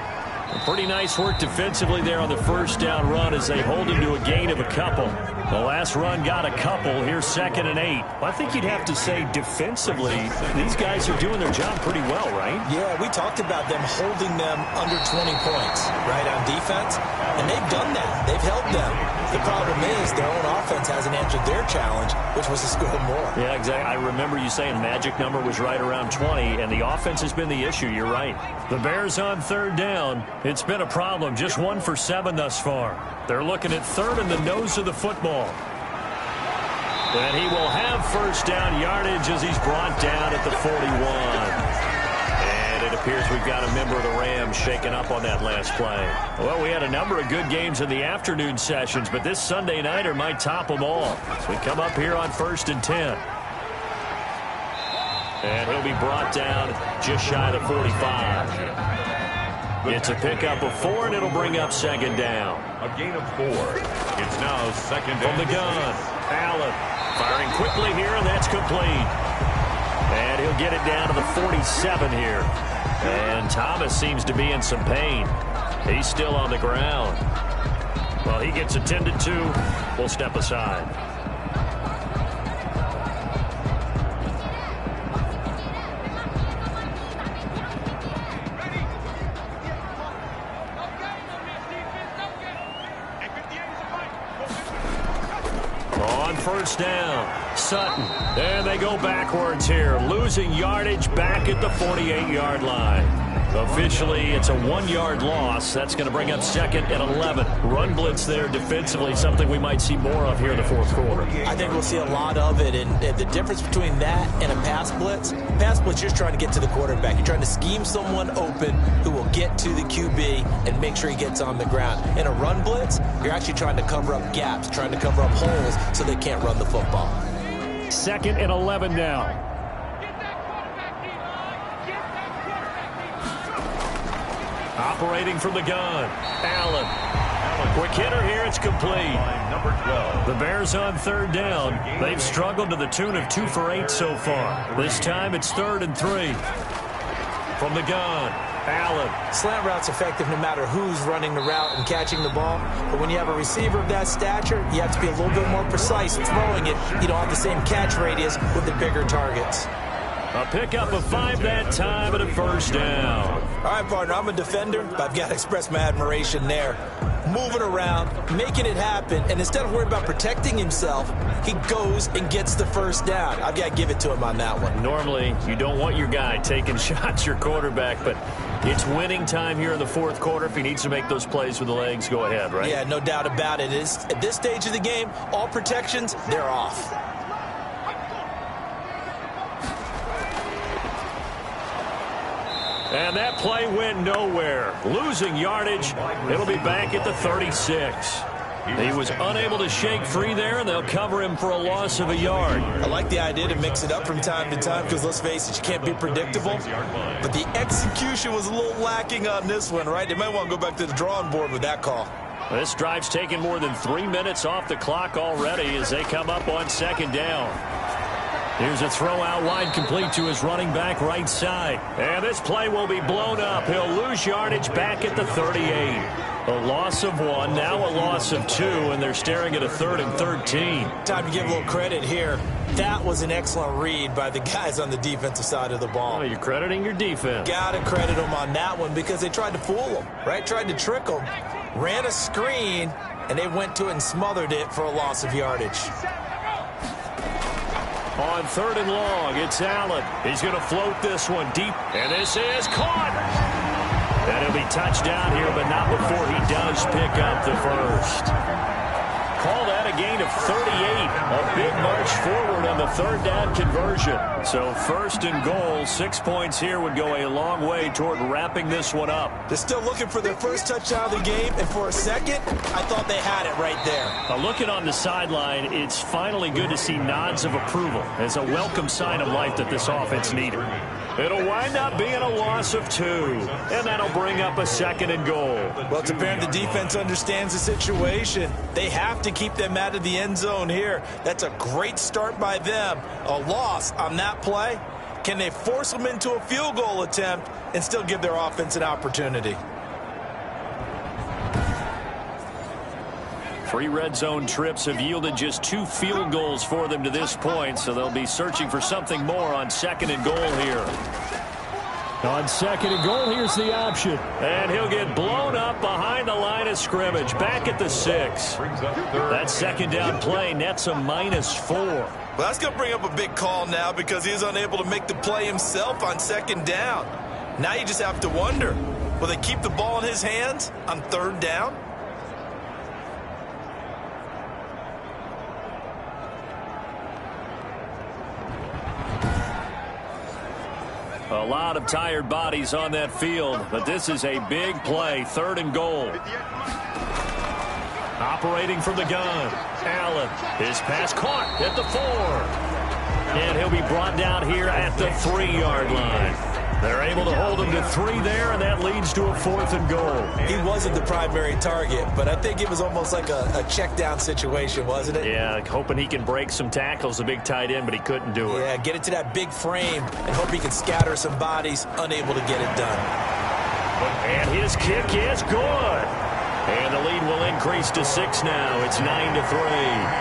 Pretty nice work defensively there on the first down run as they hold him to a gain of a couple. The last run got a couple. Here's second and 8. Well, I think you'd have to say defensively, these guys are doing their job pretty well, right? Yeah, we talked about them holding them under 20 points, right, on defense. And they've done that. They've held them. The problem is their own offense hasn't answered their challenge, which was to score more. Yeah, exactly. I remember you saying magic number was right around 20, and the offense has been the issue. You're right. The Bears on third down. It's been a problem. Just 1 for 7 thus far. They're looking at third in the nose of the football. And he will have first down yardage as he's brought down at the 41. And it appears we've got a member of the Rams shaken up on that last play. Well, we had a number of good games in the afternoon sessions, but this Sunday nighter might top them all. So we come up here on 1st and 10. And he'll be brought down just shy of the 45. It's a pickup of 4, and it'll bring up second down. A gain of 4. It's now second from the gun. Allen firing quickly here, and that's complete. And he'll get it down to the 47 here. And Thomas seems to be in some pain. He's still on the ground. Well, he gets attended to. We'll step aside. First down, Sutton, and they go backwards here, losing yardage back at the 48-yard line. Officially, it's a 1-yard loss. That's going to bring up second and 11. Run blitz there defensively, something we might see more of here in the fourth quarter. I think we'll see a lot of it, and the difference between that and a pass blitz, you're just trying to get to the quarterback. You're trying to scheme someone open who will get to the QB and make sure he gets on the ground. In a run blitz, you're actually trying to cover up gaps, trying to cover up holes so they can't run the football. Second and 11 now. Operating from the gun, Allen. Quick hitter here, it's complete. Number 12. The Bears on third down. They've struggled to the tune of 2 for 8 so far. This time it's 3rd and 3. From the gun, Allen. Slant route's effective no matter who's running the route and catching the ball. But when you have a receiver of that stature, you have to be a little bit more precise throwing it. You don't have the same catch radius with the bigger targets. A pickup of 5 that time and a first down. All right, partner, I'm a defender, but I've got to express my admiration there. Moving around, making it happen, and instead of worrying about protecting himself, he goes and gets the first down. I've got to give it to him on that one. Normally, you don't want your guy taking shots, your quarterback, but it's winning time here in the fourth quarter. If he needs to make those plays with the legs, go ahead, right? Yeah, no doubt about it. At this stage of the game, all protections, they're off. And that play went nowhere. Losing yardage. It'll be back at the 36. He was unable to shake free there, and they'll cover him for a loss of a yard. I like the idea to mix it up from time to time because, let's face it, you can't be predictable. But the execution was a little lacking on this one, right? They might want to go back to the drawing board with that call. This drive's taken more than 3 minutes off the clock already as they come up on second down. Here's a throw out wide, complete to his running back right side. And this play will be blown up. He'll lose yardage back at the 38. A loss of 1, now a loss of 2, and they're staring at a 3rd and 13. Time to give a little credit here. That was an excellent read by the guys on the defensive side of the ball. Oh, you're crediting your defense. Gotta credit them on that one because they tried to fool them, right? Tried to trick them. Ran a screen, and they went to it and smothered it for a loss of yardage. On 3rd and long, it's Allen. He's going to float this one deep, and this is caught. And he'll be touched down here, but not before he does pick up the first. Call that a gain of 38. A big march forward on the 3rd down conversion. So 1st and goal, 6 points here would go a long way toward wrapping this one up. They're still looking for their first touchdown of the game, and for a second, I thought they had it right there. Looking on the sideline, it's finally good to see nods of approval as a welcome sign of life that this offense needed. It'll wind up being a loss of 2, and that'll bring up a 2nd and goal. Well, it's apparent the defense understands the situation. They have to keep them out of the end zone here. That's a great start by them. A loss on that play. Can they force them into a field goal attempt and still give their offense an opportunity? 3 red zone trips have yielded just 2 field goals for them to this point, so they'll be searching for something more on 2nd and goal here. On 2nd and goal, here's the option. And he'll get blown up behind the line of scrimmage, back at the 6. That 2nd down play nets a -4. Well, that's going to bring up a big call now because he's unable to make the play himself on 2nd down. Now you just have to wonder, will they keep the ball in his hands on 3rd down? A lot of tired bodies on that field, but this is a big play, 3rd and goal. Operating from the gun, Allen. His pass caught at the 4. And he'll be brought down here at the 3-yard line. They're able to hold him to 3 there, and that leads to a 4th and goal. He wasn't the primary target, but I think it was almost like a check down situation, wasn't it? Yeah, hoping he can break some tackles, a big tight end, but he couldn't do it. Yeah, get it to that big frame and hope he can scatter some bodies, unable to get it done. And his kick is good. And the lead will increase to 6 now. It's 9-3.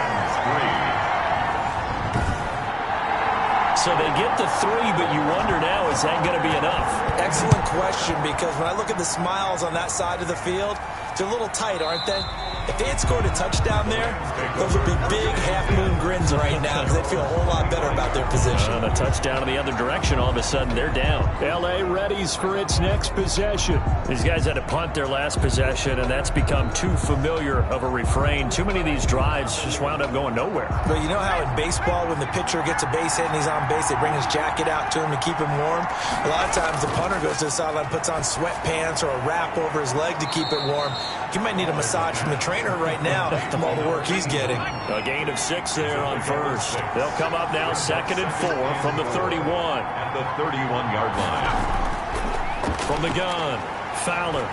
So they get the 3, but you wonder now, is that going to be enough? Excellent question, because when I look at the smiles on that side of the field, they're a little tight, aren't they? If they had scored a touchdown there, those would be big half-moon grins right now because they feel a whole lot better about their position. And a touchdown in the other direction, all of a sudden they're down. L.A. readies for its next possession. These guys had to punt their last possession, and that's become too familiar of a refrain. Too many of these drives just wound up going nowhere. But you know how in baseball, when the pitcher gets a base hit and he's on base, they bring his jacket out to him to keep him warm? A lot of times the punter goes to the sideline, puts on sweatpants or a wrap over his leg to keep it warm. He might need a massage from the trainer right now from all the work he's getting. A gain of 6 there on 1st. They'll come up now 2nd and 4 from the 31. At the 31-yard line. From the gun, Fowler.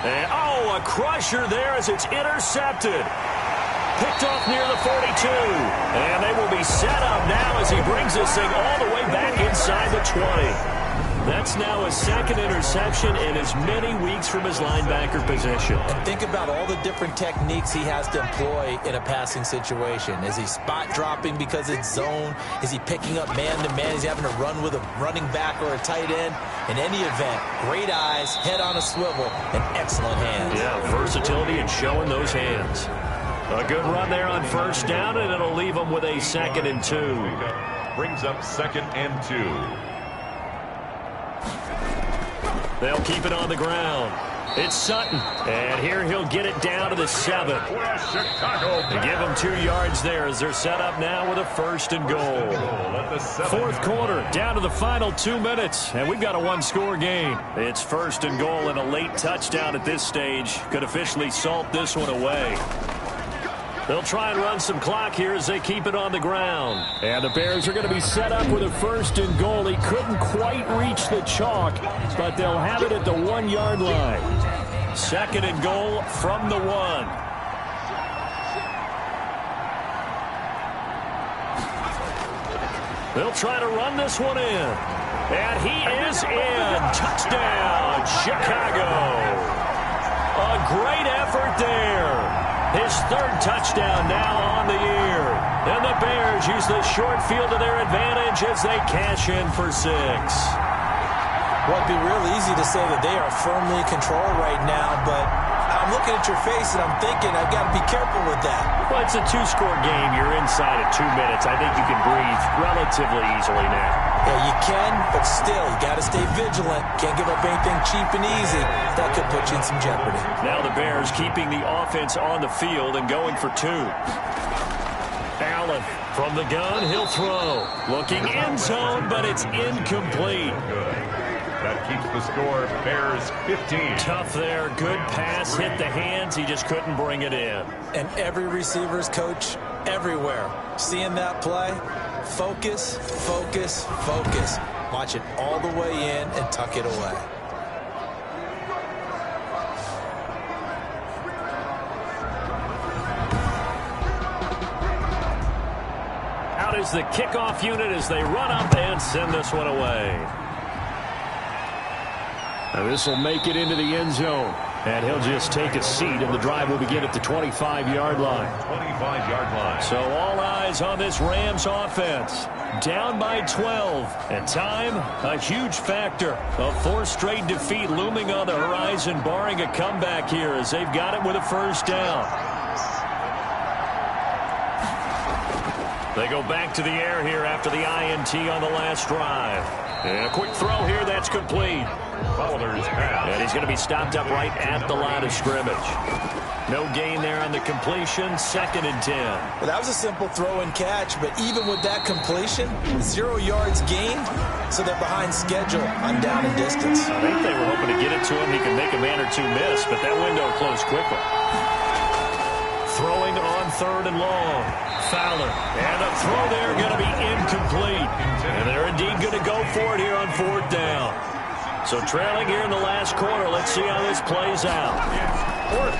And, a crusher there as it's intercepted. Picked off near the 42. And they will be set up now as he brings this thing all the way back inside the 20. That's now his second interception in as many weeks from his linebacker position. And think about all the different techniques he has to employ in a passing situation. Is he spot dropping because it's zone? Is he picking up man-to-man? Is he having to run with a running back or a tight end? In any event, great eyes, head on a swivel, and excellent hands. Yeah, versatility and showing those hands. A good run there on first down, and it'll leave him with a 2nd and 2. Brings up 2nd and 2. They'll keep it on the ground. It's Sutton, and here he'll get it down to the 7. They give him 2 yards there as they're set up now with a 1st and goal. 4th quarter, down to the final 2 minutes, and we've got a 1-score game. It's 1st and goal, and a late touchdown at this stage could officially salt this one away. They'll try and run some clock here as they keep it on the ground. And the Bears are going to be set up with a 1st and goal. He couldn't quite reach the chalk, but they'll have it at the 1-yard line. 2nd and goal from the 1. They'll try to run this one in. And he is in. Touchdown, Chicago. A great effort there. His 3rd touchdown now on the year. And the Bears use the short field to their advantage as they cash in for 6. Well, it'd be real easy to say that they are firmly in control right now, but I'm looking at your face and I'm thinking I've got to be careful with that. Well, it's a 2-score game. You're inside at 2 minutes. I think you can breathe relatively easily now. Yeah, you can, but still, you got to stay vigilant. Can't give up anything cheap and easy. That could put you in some jeopardy. Now the Bears keeping the offense on the field and going for 2. Allen from the gun, he'll throw. Looking end zone, but it's incomplete. That keeps the score, Bears 15. Tough there, good pass, hit the hands, he just couldn't bring it in. And every receiver's coach everywhere, seeing that play, focus, focus, focus. Watch it all the way in and tuck it away. Out is the kickoff unit as they run up and send this one away. Now this will make it into the end zone. And he'll just take a seat, and the drive will begin at the 25-yard line. 25-yard line. So all eyes on this Rams offense. Down by 12. And time, a huge factor. A 4th straight defeat looming on the horizon, barring a comeback here as they've got it with a 1st down. They go back to the air here after the INT on the last drive. And a quick throw here, that's complete. Fowler's pass. And he's going to be stopped up right at the line of scrimmage. No gain there on the completion, 2nd and 10. Well, that was a simple throw and catch, but even with that completion, 0 yards gained, so they're behind schedule on down and distance. I think they were hoping to get it to him. He could make a man or 2 miss, but that window closed quickly. Throwing on 3rd and long. Fowler. And a throw there going to be incomplete. And they're indeed going to go for it here on 4th down. So trailing here in the last quarter. Let's see how this plays out.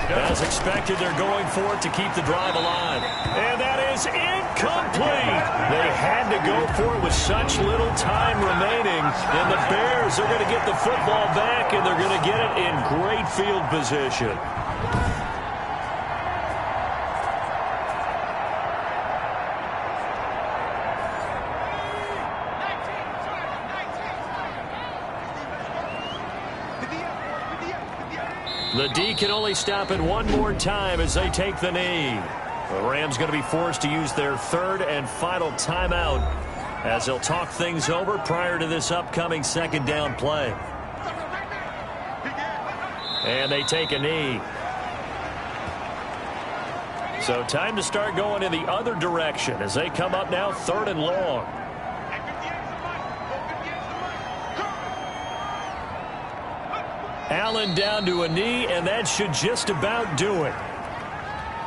As expected, they're going for it to keep the drive alive. And that is incomplete. They had to go for it with such little time remaining. And the Bears are going to get the football back, and they're going to get it in great field position. The D can only stop it one more time as they take the knee. The Rams going to be forced to use their 3rd and final timeout as they'll talk things over prior to this upcoming 2nd down play. And they take a knee. So time to start going in the other direction as they come up now 3rd and long. Allen down to a knee, and that should just about do it.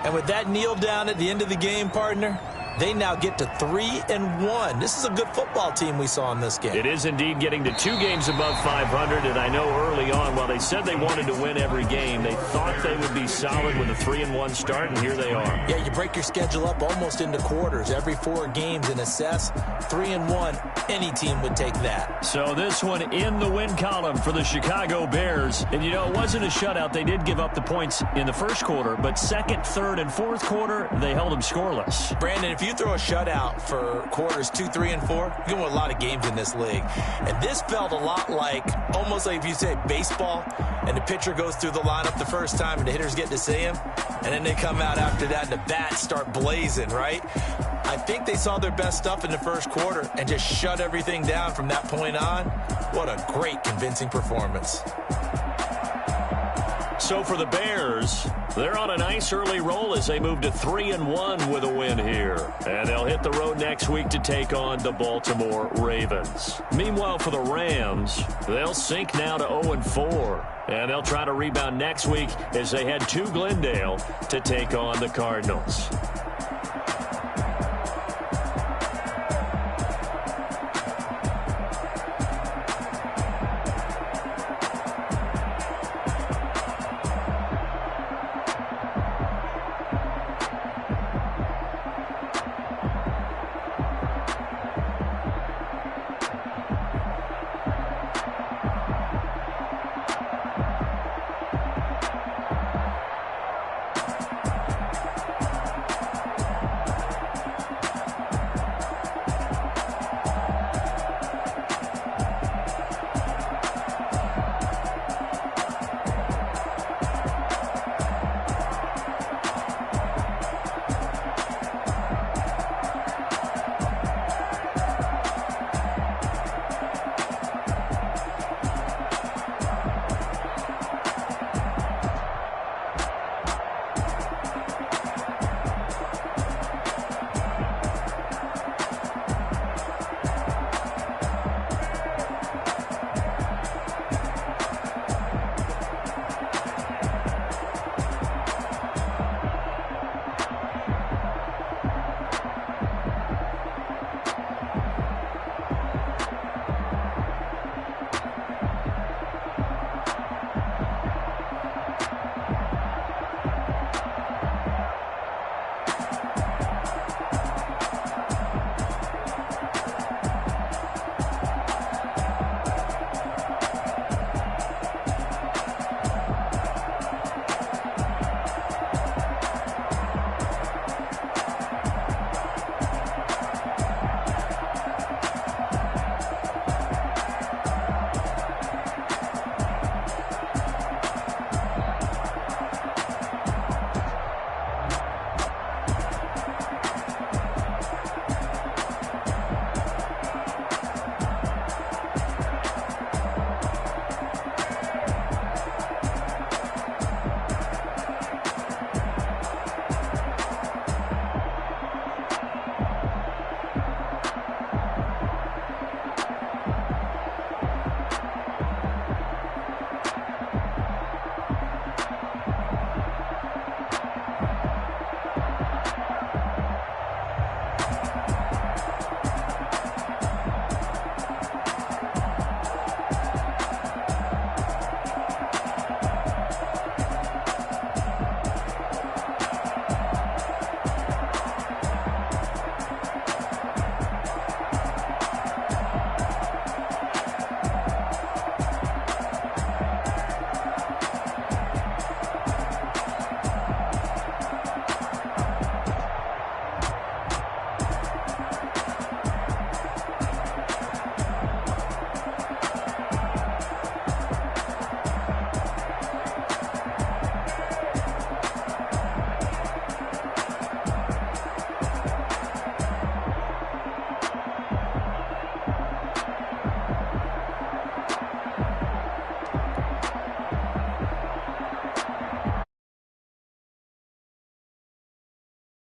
And with that kneel down at the end of the game, partner, They now get to 3-1. This is a good football team we saw in this game. It is indeed getting to 2 games above 500, and I know early on, while they said they wanted to win every game, they thought they would be solid with a 3-1 start, and here they are. Yeah, you break your schedule up almost into quarters, every 4 games, and assess 3-1. Any team would take that. So this one in the win column for the Chicago Bears. And, you know, it wasn't a shutout. They did give up the points in the first quarter, but second, third, and fourth quarter, they held them scoreless. Brandon, if you throw a shutout for quarters 2, 3, and 4, you can win a lot of games in this league. And this felt a lot like, almost like if you say baseball, and the pitcher goes through the lineup the first time, and the hitters get to see him, and then they come out after that, and the bats start blazing, right? I think they saw their best stuff in the first quarter and just shut everything down from that point on. What a great, convincing performance. So for the Bears, they're on a nice early roll as they move to 3-1 with a win here. And they'll hit the road next week to take on the Baltimore Ravens. Meanwhile, for the Rams, they'll sink now to 0-4. And they'll try to rebound next week as they head to Glendale to take on the Cardinals.